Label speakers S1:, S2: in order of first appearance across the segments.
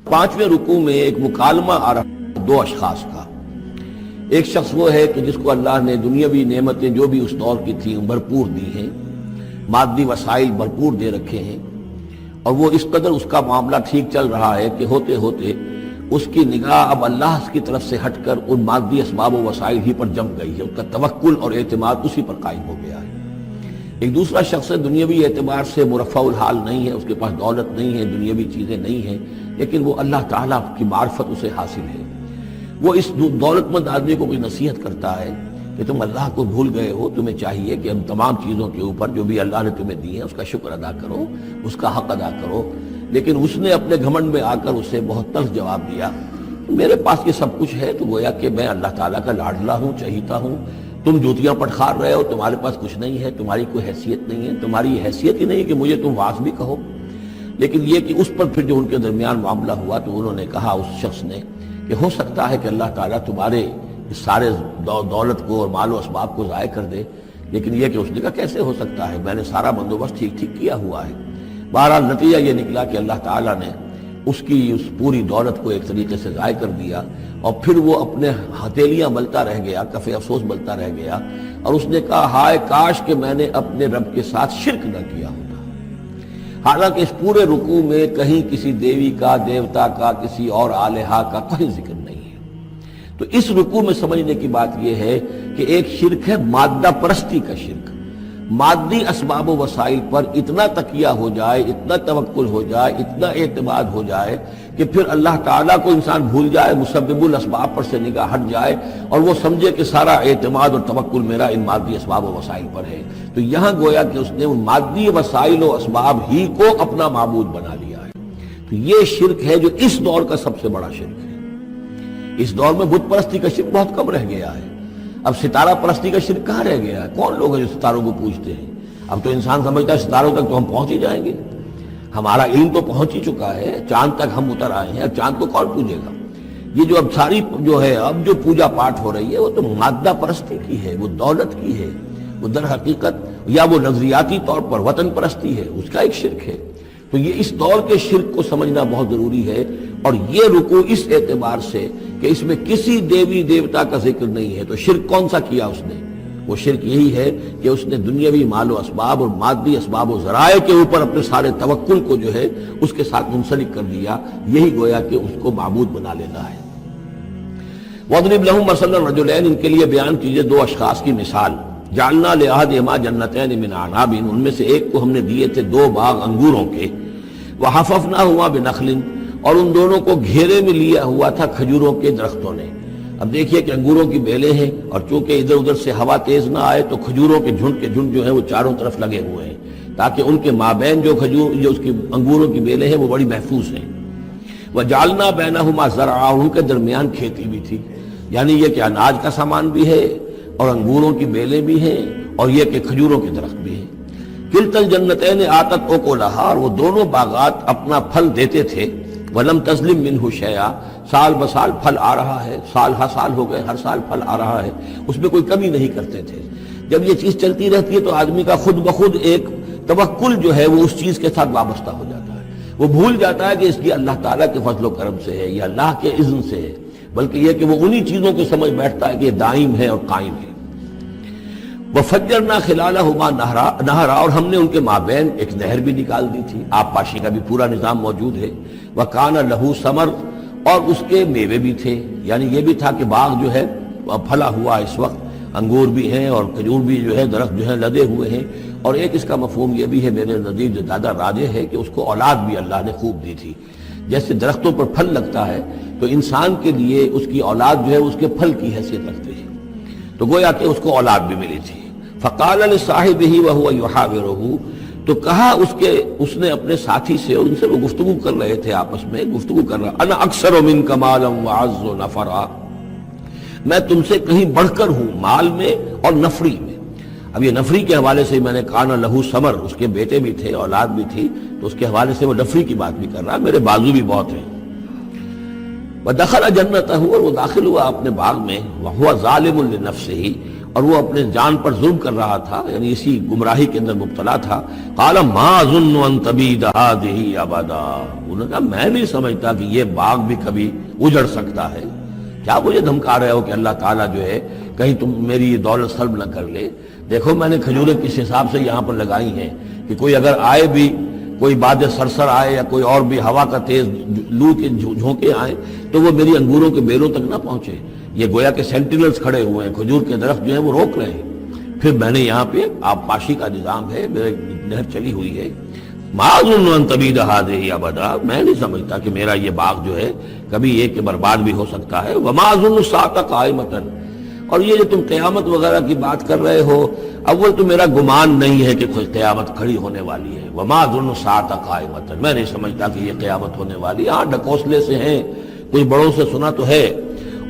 S1: پانچویں رکوع میں ایک مکالمہ آ رہا ہے دو اشخاص کا۔ ایک شخص وہ ہے کہ جس کو اللہ نے دنیاوی نعمتیں جو بھی اس دور کی تھیں بھرپور دی ہیں، مادی وسائل بھرپور دے رکھے ہیں، اور وہ اس قدر اس کا معاملہ ٹھیک چل رہا ہے کہ ہوتے ہوتے اس کی نگاہ اب اللہ کی طرف سے ہٹ کر ان مادی اسباب و وسائل ہی پر جم گئی ہے، اس کا توکل اور اعتماد اسی پر قائم ہو گیا ہے۔ ایک دوسرا شخص دنیاوی اعتبار سے مرفع الحال نہیں ہے، اس کے پاس دولت نہیں ہے، دنیاوی چیزیں نہیں ہیں، لیکن وہ اللہ تعالیٰ کی معرفت اسے حاصل ہے۔ وہ اس دولت مند آدمی کو کوئی نصیحت کرتا ہے کہ تم اللہ کو بھول گئے ہو، تمہیں چاہیے کہ ہم تمام چیزوں کے اوپر جو بھی اللہ نے تمہیں دی ہے اس کا شکر ادا کرو، اس کا حق ادا کرو۔ لیکن اس نے اپنے گھمنڈ میں آ کر اسے بہت تلخ جواب دیا، میرے پاس یہ سب کچھ ہے تو گویا کہ میں اللہ تعالیٰ کا لاڈلا ہوں، چہیتا ہوں، تم جوتیاں پٹخار رہے ہو، تمہارے پاس کچھ نہیں ہے، تمہاری کوئی حیثیت نہیں ہے، تمہاری یہ حیثیت ہی نہیں ہے کہ مجھے تم واعظ بھی کہو۔ لیکن یہ کہ اس پر پھر جو ان کے درمیان معاملہ ہوا تو انہوں نے کہا اس شخص نے کہ ہو سکتا ہے کہ اللہ تعالیٰ تمہارے اس سارے دولت کو اور مال و اسباب کو ضائع کر دے، لیکن یہ کہ اس نے کہا کیسے ہو سکتا ہے، میں نے سارا بندوبست ٹھیک ٹھیک کیا ہوا ہے۔ بہرحال نتیجہ یہ نکلا کہ اللہ تعالیٰ نے اس کی اس پوری دولت کو ایک طریقے سے ضائع کر دیا، اور پھر وہ اپنے ہتھیلیاں ملتا رہ گیا، کف افسوس ملتا رہ گیا، اور اس نے کہا ہائے کاش کہ میں نے اپنے رب کے ساتھ شرک نہ کیا ہوتا۔ حالانکہ اس پورے رکوع میں کہیں کسی دیوی کا، دیوتا کا، کسی اور الہہ کا کوئی ذکر نہیں ہے۔ تو اس رکوع میں سمجھنے کی بات یہ ہے کہ ایک شرک ہے مادہ پرستی کا شرک، مادی اسباب و وسائل پر اتنا تکیہ ہو جائے، اتنا توکل ہو جائے، اتنا اعتماد ہو جائے کہ پھر اللہ تعالیٰ کو انسان بھول جائے، مسبب الاسباب پر سے نگاہ ہٹ جائے، اور وہ سمجھے کہ سارا اعتماد اور توکل میرا ان مادی اسباب و وسائل پر ہے۔ تو یہاں گویا کہ اس نے ان مادی وسائل و اسباب ہی کو اپنا معبود بنا لیا ہے۔ تو یہ شرک ہے جو اس دور کا سب سے بڑا شرک ہے۔ اس دور میں بت پرستی کا شرک بہت کم رہ گیا ہے، اب ستارہ پرستی کا شرک کہاں رہ گیا ہے؟ کون لوگ ہیں جو ستاروں کو پوجتے ہیں؟ اب تو انسان سمجھتا ہے ستاروں تک تو ہم پہنچ ہی جائیں گے، ہمارا علم تو پہنچ ہی چکا ہے، چاند تک ہم اتر آئے ہیں، اب چاند کو کون پوجے گا؟ یہ جو اب ساری جو ہے اب جو پوجا پاٹ ہو رہی ہے وہ تو مادہ پرستی کی ہے، وہ دولت کی ہے، وہ در حقیقت یا وہ نظریاتی طور پر وطن پرستی ہے، اس کا ایک شرک ہے۔ تو یہ اس دور کے شرک کو سمجھنا بہت ضروری ہے، اور یہ رکوع اس اعتبار سے کہ اس میں کسی دیوی دیوتا کا ذکر نہیں ہے۔ تو شرک کون سا کیا اس نے؟ وہ شرک یہی ہے کہ اس نے دنیاوی مال و اسباب اور مادی اسباب و ذرائع کے اوپر اپنے سارے توکل کو جو ہے اس کے ساتھ منسلک کر دیا، یہی گویا کہ اس کو معبود بنا لینا ہے۔ وَاضْرِبْ لَهُم مَثَلًا رَجُلَيْنِ، ان کے لیے بیان کیجئے دو اشخاص کی مثال۔ جعلنا لأحدهما جنتين من اعناب، ان میں سے ایک کو ہم نے دیے تھے دو باغ انگوروں کے، وحففناهما بنخل، اور ان دونوں کو گھیرے میں لیا ہوا تھا کھجوروں کے درختوں نے۔ اب دیکھیے کہ انگوروں کی بیلیں ہیں، اور چونکہ ادھر ادھر سے ہوا تیز نہ آئے تو کھجوروں کے جھنڈ جو ہیں وہ چاروں طرف لگے ہوئے ہیں، تاکہ ان کے مابین جو اس کی انگوروں کی بیلیں ہیں وہ بڑی محفوظ ہیں۔ وجعلنا بینہما زرعا، ان کے درمیان کھیتی بھی تھی، یعنی یہ کہ اناج کا سامان بھی ہے اور انگوروں کی بیلیں بھی ہیں، اور یہ کہ کھجوروں کے درخت بھی ہیں۔ کلتا الجنتین آتت اکلھا، اور وہ دونوں باغات اپنا پھل دیتے تھے، ولم تظلم منہ شیئا، سال بسال پھل آ رہا ہے، سال ہر سال ہو گئے، ہر سال پھل آ رہا ہے، اس میں کوئی کمی نہیں کرتے تھے۔ جب یہ چیز چلتی رہتی ہے تو آدمی کا خود بخود ایک توکل جو ہے وہ اس چیز کے ساتھ وابستہ ہو جاتا ہے، وہ بھول جاتا ہے کہ اس کی اللہ تعالیٰ کے فضل و کرم سے ہے یا اللہ کے اذن سے ہے، بلکہ یہ کہ وہ انہی چیزوں کو سمجھ بیٹھتا ہے کہ یہ دائم ہے اور قائم ہے۔ وَفَجَّرْنَا خِلَالَهُمَا نَهْرًا، اور ہم نے ان کے مابین ایک نہر بھی نکال دی تھی، آب پاشی کا بھی پورا نظام موجود ہے۔ وَكَانَ لَهُ ثَمَرٌ، اور اس کے میوے بھی تھے، یعنی یہ بھی تھا کہ باغ جو ہے پھلا ہوا، اس وقت انگور بھی ہیں اور کھجور بھی جو ہے درخت جو ہے لدے ہوئے ہیں۔ اور ایک اس کا مفہوم یہ بھی ہے میرے نزدیک جو زیادہ راجح ہے کہ اس کو اولاد بھی اللہ نے خوب دی تھی۔ جیسے درختوں پر پھل لگتا ہے تو انسان کے لیے اس کی اولاد جو ہے اس کے پھل کی حیثیت رکھتی ہے، تو گویا کہ اس کو اولاد بھی ملی تھی۔ فقال لصاحبہ وہو یحاورہ، تو کہا اس نے اپنے ساتھی سے، اور ان سے وہ گفتگو کر رہے تھے، آپس میں گفتگو کر رہا، انا اکثر منک مالا واعز نفرا، میں تم سے کہیں بڑھ کر ہوں مال میں اور نفری میں۔ اب یہ نفری کے حوالے سے میں نے کان لہو ثمر، اس کے بیٹے بھی تھے، اولاد بھی تھی، تو اس کے حوالے سے وہ نفری کی بات بھی کر رہا، میرے بازو بھی بہت ہیں۔ وَدَخَلَ جَنَّتَهُ، اور وہ داخل ہوا اپنے باغ میں، وَهُوَ ظَالِمٌ لِنَفْسِهِ، اور وہ اپنے جان پر ظلم کر رہا تھا، یعنی اسی گمراہی کے اندر مبتلا تھا. قال ما اظن ان تبید هذه ابدا، انہوں نے کہا میں نہیں سمجھتا کہ یہ باغ بھی کبھی اجڑ سکتا ہے. کیا مجھے دھمکا رہے ہو کہ اللہ تعالیٰ جو ہے کہیں تم میری یہ دولت سلب نہ کر لے؟ دیکھو میں نے کھجوریں کس حساب سے یہاں پر لگائی ہیں کہ کوئی اگر آئے بھی، کوئی باد سرسر آئے یا کوئی اور بھی ہوا کا تیز لو کے جھونکے آئیں تو وہ میری انگوروں کے بیلوں تک نہ پہنچے. یہ گویا کہ سینٹینلز کھڑے ہوئے ہیں، کھجور کے درخت جو ہیں وہ روک رہے ہیں. پھر میں نے یہاں پہ آب پاشی کا نظام ہے، میرے نہر چلی ہوئی ہے. ما اظن ان تبید هذه ابدا، میں نہیں سمجھتا کہ میرا یہ باغ جو ہے کبھی یہ کہ برباد بھی ہو سکتا ہے. وما اظن الساعة قائمة، اور یہ جو تم قیامت وغیرہ کی بات کر رہے ہو، اول تو میرا گمان نہیں ہے کہ کوئی قیامت کھڑی ہونے والی ہے. وما اظن الساعة قائمة، میں نہیں سمجھتا کہ یہ قیامت ہونے والی ہے. ہاں ڈکوسلے سے ہیں، کچھ بڑوں سے سنا تو ہے.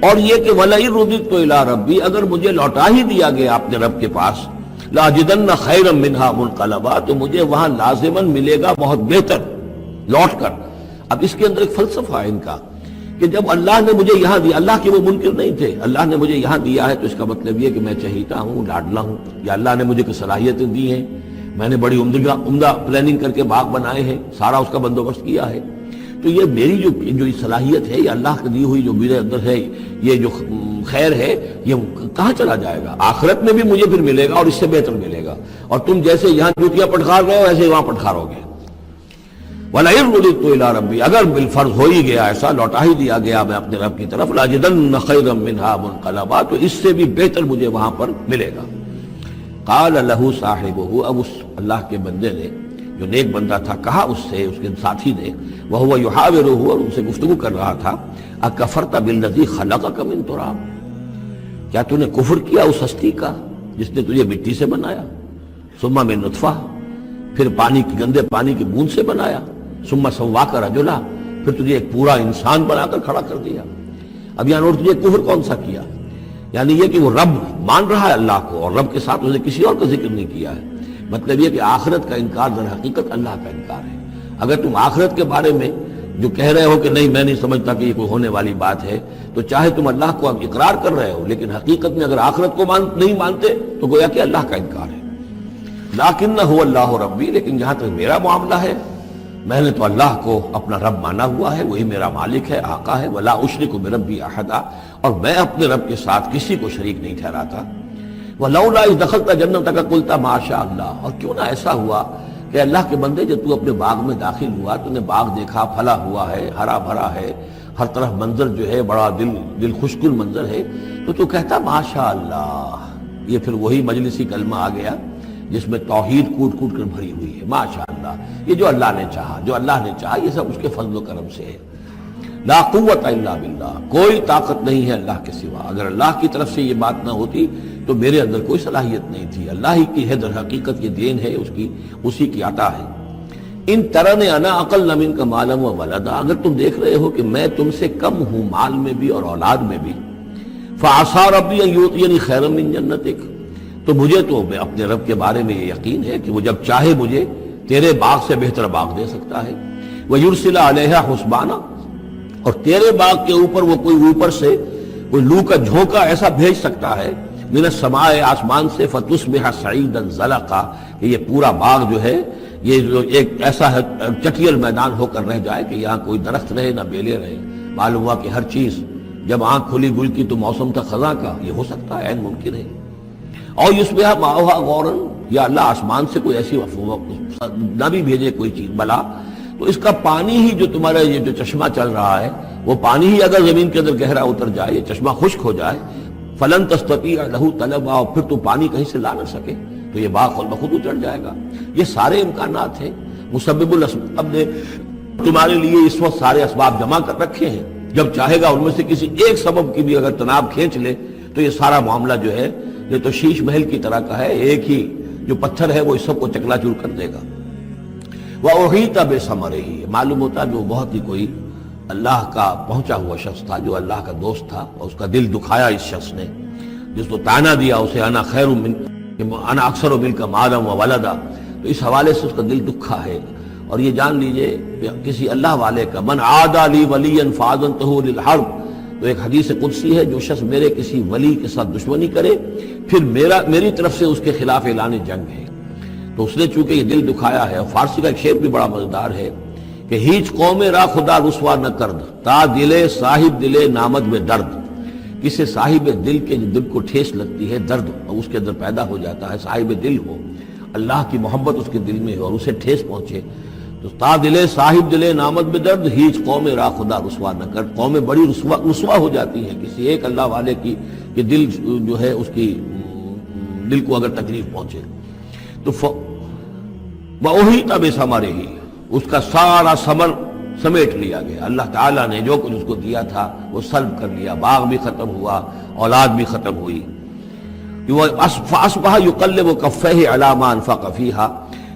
S1: اور یہ کہ وَلَئِن رُدِدتُّ إِلَىٰ رَبِّي، اگر مجھے لوٹا ہی دیا گیا اپنے رب کے پاس، لَأَجِدَنَّ خَيْرًا مِّنْهَا مُنْقَلَبًا، تو مجھے وہاں لازماً ملے گا بہت بہتر لوٹ کر. اب اس کے اندر ایک فلسفہ ہے ان کا کہ جب اللہ نے مجھے یہاں دیا، اللہ کے وہ منکر نہیں تھے، اللہ نے مجھے یہاں دیا ہے تو اس کا مطلب یہ کہ میں چہیتا ہوں، لاڈلا ہوں، یا اللہ نے مجھے کچھ صلاحیتیں دی ہیں، میں نے بڑی عمدہ پلاننگ کر کے باغ بنائے ہیں، سارا اس کا بندوبست کیا ہے. تو یہ میری جو صلاحیت ہے، یہ اللہ کی دی ہوئی جو میرے اندر ہے، یہ جو خیر ہے، یہ کہاں چلا جائے گا؟ آخرت میں بھی مجھے پھر ملے گا اور اس سے بہتر ملے گا. اور تم جیسے یہاں جوتیاں پٹخار رہے ہو ایسے وہاں پٹخارو گے. وَلَئِن رُدِدتُّ إِلَىٰ رَبِّي، اگر بالفرض ہو ہی گیا ایسا، لوٹا ہی دیا گیا میں اپنے رب کی طرف، لَأَجِدَنَّ خَيْرًا مِّنْهَا مُنْقَلَبًا، تو اس سے بھی بہتر مجھے وہاں پر ملے گا. قَالَ لَهُ صَاحِبُهُ، اب اس اللہ کے بندے نے جو نیک بندہ تھا کہا اس سے، اس کے ساتھی نے، وَهُوَ يُحَاوِرُهُ، اور ان سے گفتگو کر رہا تھا، أَكَفَرْتَ بِالَّذِي خَلَقَكَ مِن تُرَابٍ، کیا تو نے کفر کیا اس ہستی کا جس نے تجھے مٹی سے بنایا، ثم من نطفہ، پھر پانی کی گندے پانی کی بوند سے بنایا، ثم سواک رجلا، پھر تجھے ایک پورا انسان بنا کر کھڑا کر دیا. اب یہاں اور تجھے کفر کون سا کیا؟ یعنی یہ کہ وہ رب مان رہا ہے اللہ کو اور رب کے ساتھ اس نے کسی اور کا ذکر نہیں کیا ہے. مطلب یہ کہ آخرت کا انکار در حقیقت اللہ کا انکار ہے. اگر تم آخرت کے بارے میں جو کہہ رہے ہو کہ نہیں میں نہیں سمجھتا کہ یہ کوئی ہونے والی بات ہے، تو چاہے تم اللہ کو اب اقرار کر رہے ہو لیکن حقیقت میں اگر آخرت کو نہیں مانتے تو گویا کہ اللہ کا انکار ہے. لَٰكِنَّهُ اللَّهُ رَبِّي، لیکن جہاں تک میرا معاملہ ہے میں نے تو اللہ کو اپنا رب مانا ہوا ہے، وہی میرا مالک ہے، آقا ہے. وَلَا أُشْرِكُ بِرَبِّي أَحَدًا، اور میں اپنے رب کے ساتھ کسی کو شریک نہیں ٹھہراتا. وَلَوْلَا إِذْ دَخَلْتَ جَنَّتَكَ قُلْتَ مَا شَاءَ اللَّهُ، اور کیوں نہ ایسا ہوا کہ اللہ کے بندے جب تو اپنے باغ میں داخل ہوا، تو نے باغ دیکھا پھلا ہوا ہے، ہرا بھرا ہے، ہر طرف منظر جو ہے بڑا دل خوشکن منظر ہے، تو کہتا ما شاء اللہ. یہ پھر وہی مجلسی کلمہ آ گیا جس میں توحید کوٹ کوٹ کر بھری ہوئی ہے. ما شاء اللہ، یہ جو اللہ نے چاہا، جو اللہ نے چاہا، یہ سب اس کے فضل و کرم سے ہے. لا قوت الا باللہ، کوئی طاقت نہیں ہے اللہ کے سوا. اگر اللہ کی طرف سے یہ بات نہ ہوتی تو میرے اندر کوئی صلاحیت نہیں تھی. اللہ ہی کی ہے، در حقیقت یہ دین ہے اس کی، اسی کی عطا ہے. ان ترن انا اقل منک مالا و ولدا، اگر تم دیکھ رہے ہو کہ میں تم سے کم ہوں مال میں بھی اور اولاد میں بھی، فعسى ربی ان یؤتینی خیرا من جنتک، تو مجھے تو اپنے رب کے بارے میں یہ یقین ہے کہ وہ جب چاہے مجھے تیرے باغ سے بہتر باغ دے سکتا ہے. وَيُرْسِلَ عَلَيْهَا حُسْبَانًا، اور تیرے باغ کے اوپر وہ کوئی اوپر سے کوئی لو کا جھونکا ایسا بھیج سکتا ہے، من السماء، آسمان سے، فَتُصْبِحَ صَعِيدًا زَلَقًا، کہ یہ پورا باغ جو ہے یہ جو ایک ایسا چٹیل میدان ہو کر رہ جائے کہ یہاں کوئی درخت رہے نہ بیلے رہے. معلوم ہوا کہ ہر چیز جب آنکھ کھلی گل کی تو موسم تھا خزاں کا، یہ ہو سکتا ہے، عین ممکن ہے. اور یصبح ماؤہا غوراً، یا اللہ آسمان سے کوئی ایسی نہ بھی بھیجے کوئی چیز بلا، تو اس کا پانی ہی جو تمہارا یہ جو چشمہ چل رہا ہے، وہ پانی ہی اگر زمین کے اندر گہرا اتر جائے، یہ چشمہ خشک ہو جائے، فلن تستطیع لہ طلبا، اور پھر تو پانی کہیں سے لا نہ سکے، تو یہ باغ خود بخود اجڑ جائے گا. یہ سارے امکانات ہیں. مسبب الاسباب نے تمہارے لیے اس وقت سارے اسباب جمع کر رکھے ہیں، جب چاہے گا ان میں سے کسی ایک سبب کی بھی اگر تناب کھینچ لے تو یہ سارا معاملہ جو ہے یہ تو شیش محل کی طرح کا ہے، ایک ہی جو پتھر ہے وہ اس سب کو چکنا چور کر دے گا. وَأُحِيطَ بِثَمَرِهِ، معلوم ہوتا ہے کہ وہ بہت ہی کوئی اللہ کا پہنچا ہوا شخص تھا، جو اللہ کا دوست تھا، اور اس کا دل دکھایا اس شخص نے، جس کو تانا دیا اسے انا خیر من انا اکثر منک مالا و ولدا، تو اس حوالے سے اس کا دل دکھا ہے. اور یہ جان لیجئے کسی اللہ والے کا، من عادى لي وليا فاذنته للحرب، تو ایک حدیث قدسی ہے، جو شخص میرے کسی ولی کے ساتھ دشمنی کرے پھر میری طرف سے اس کے خلاف اعلان جنگ ہے۔ تو اس نے چونکہ یہ دل دکھایا ہے، اور فارسی کا ایک شعر بھی بڑا مزیدار ہے کہ ہیچ قوم را خدا رسوا نہ کرد تا دلے صاحب دلے نامد میں درد۔ کسی صاحب دل کے دل کو ٹھیس لگتی ہے، درد اس کے اندر پیدا ہو جاتا ہے، صاحب دل ہو، اللہ کی محبت اس کے دل میں ہو اور اسے ٹھیس پہنچے، تو تا دلے صاحب دلے نامد میں درد ہیچ قوم را خدا رسوا نہ کر۔ قومیں بڑی رسوا ہو جاتی ہیں کسی ایک اللہ والے کی کہ دل جو ہے اس کی دل کو اگر تکلیف پہنچے تو وہی تب اس ہمارے ہی اس کا سارا ثمر سمیٹ لیا گیا۔ اللہ تعالیٰ نے جو کچھ اس کو دیا تھا وہ سلب کر لیا، باغ بھی ختم ہوا، اولاد بھی ختم ہوئی۔ فَأَصْبَحَ يُقَلِّبُ كَفَّيْهِ عَلَى مَا أَنفَقَ فِيهَا،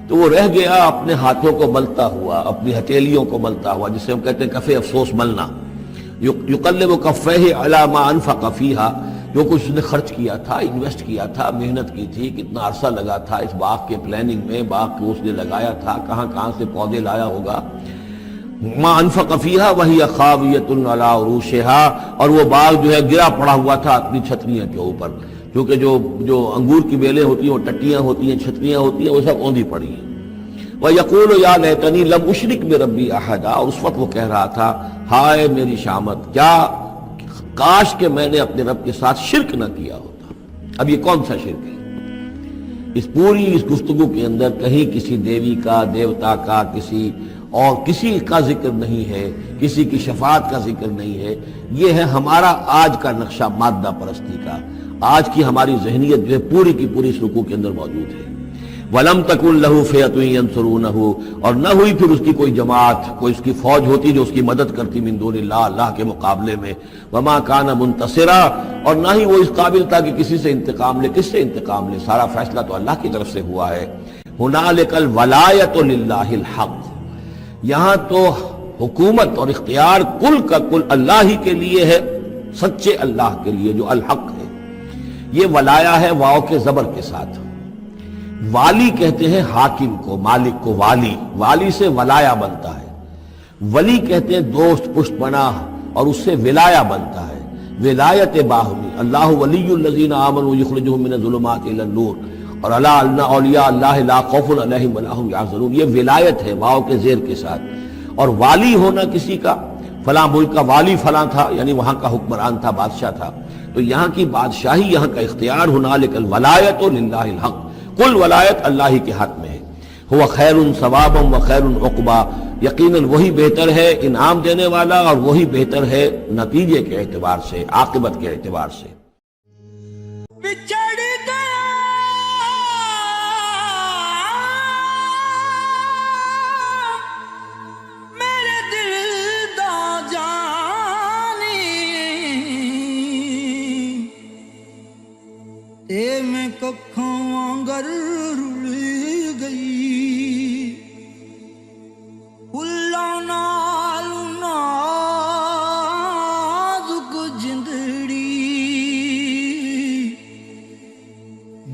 S1: تو وہ رہ گیا اپنے ہاتھوں کو ملتا ہوا، اپنی ہتھیلیوں کو ملتا ہوا، جسے ہم کہتے ہیں کفِ افسوس ملنا۔ يُقَلِّبُ كَفَّيْهِ عَلَى مَا أَنفَقَ فِيهَا، جو کچھ اس نے خرچ کیا تھا، انویسٹ کیا تھا، محنت کی تھی، کتنا عرصہ لگا تھا اس باغ کے پلاننگ میں، باغ کو اس نے لگایا تھا، کہاں کہاں سے پودے لایا ہوگا۔ ما انفق فیہا وہی خاویۃ علی عروشہا، اور وہ باغ جو ہے گرا پڑا ہوا تھا اپنی چھتریاں کے اوپر، کیونکہ جو انگور کی بیلیں ہوتی ہیں وہ ٹٹیاں ہوتی ہیں، چھتریاں ہوتی ہیں، وہ سب اوندھی پڑی ہیں۔ وَيَقُولُ يَا لَيْتَنِي لَمْ أُشْرِكْ بِرَبِّي أَحَدًا، اور اس وقت وہ کہہ رہا تھا ہائے میری شامت، کیا کاش کہ میں نے اپنے رب کے ساتھ شرک نہ کیا ہوتا۔ اب یہ کون سا شرک ہے؟ اس پوری اس گفتگو کے اندر کہیں کسی دیوی کا، دیوتا کا، کسی کا ذکر نہیں ہے، کسی کی شفاعت کا ذکر نہیں ہے۔ یہ ہے ہمارا آج کا نقشہ مادہ پرستی کا، آج کی ہماری ذہنیت جو ہے پوری کی پوری اس رکوع کے اندر موجود ہے۔ وَلَمْ تَكُنْ لَهُ فِئَةٌ يَنْصُرُونَهُ، اور نہ ہوئی پھر اس کی کوئی جماعت، کوئی اس کی فوج ہوتی جو اس کی مدد کرتی من دون اللہ، اللہ کے مقابلے میں۔ وَمَا كَانَ مُنْتَصِرًا، اور نہ ہی وہ اس قابل تھا کہ کسی سے انتقام لے۔ کس سے انتقام لے؟ سارا فیصلہ تو اللہ کی طرف سے ہوا ہے۔ هُنَالِكَ الْوَلَایَةُ لِلَّهِ الْحَقُّ، یہاں تو حکومت اور اختیار کل کا کل اللہ ہی کے لیے ہے، سچے اللہ کے لیے جو الحق ہے۔ یہ ولایا ہے واو کے زبر کے ساتھ۔ والی کہتے ہیں حاکم کو، مالک کو والی، والی سے ولایا بنتا ہے۔ ولی کہتے ہیں دوست، پشت پناہ، اور اس سے ولایا بنتا ہے، ولایت باہمی۔ اللہ ولی الذین آمنوا یخرجہم من الظلمات الی النور، اور الا ان اولیاء اللہ لا خوف علیہم ولا هم یحزنون، یہ ولایت ہے واو کے زیر کے ساتھ۔ اور والی ہونا کسی کا، فلاں ملک کا والی فلاں تھا، یعنی وہاں کا حکمران تھا، بادشاہ تھا، تو یہاں کی بادشاہی، یہاں کا اختیار، هنالک الولایۃ للہ الحق، کل ولایت اللہ ہی کے ہاتھ میں ہے۔ ہوا خیر ثوابا و خیر عقبا، یقیناً وہی بہتر ہے انعام دینے والا، اور وہی بہتر ہے نتیجے کے اعتبار سے، عاقبت کے اعتبار سے۔
S2: بچھڑ گیا میرے دل دا جانی، تے میں ککھوں وانگر رل گئی، پھلاں نال نازک جندڑی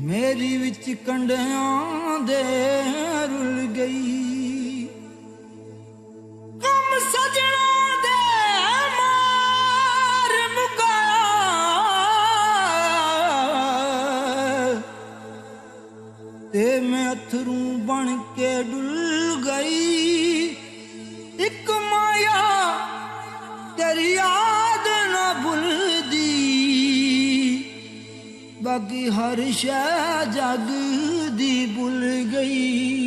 S2: میری وچ کنڈیاں دے رل گئی، کم سجنا دے مار مکایا، تے میں اتھروں بن کے ڈل گئی، ایک مایا تیری یاد نہ بھلدی، باقی ہر شے جگ دی بھل گئی۔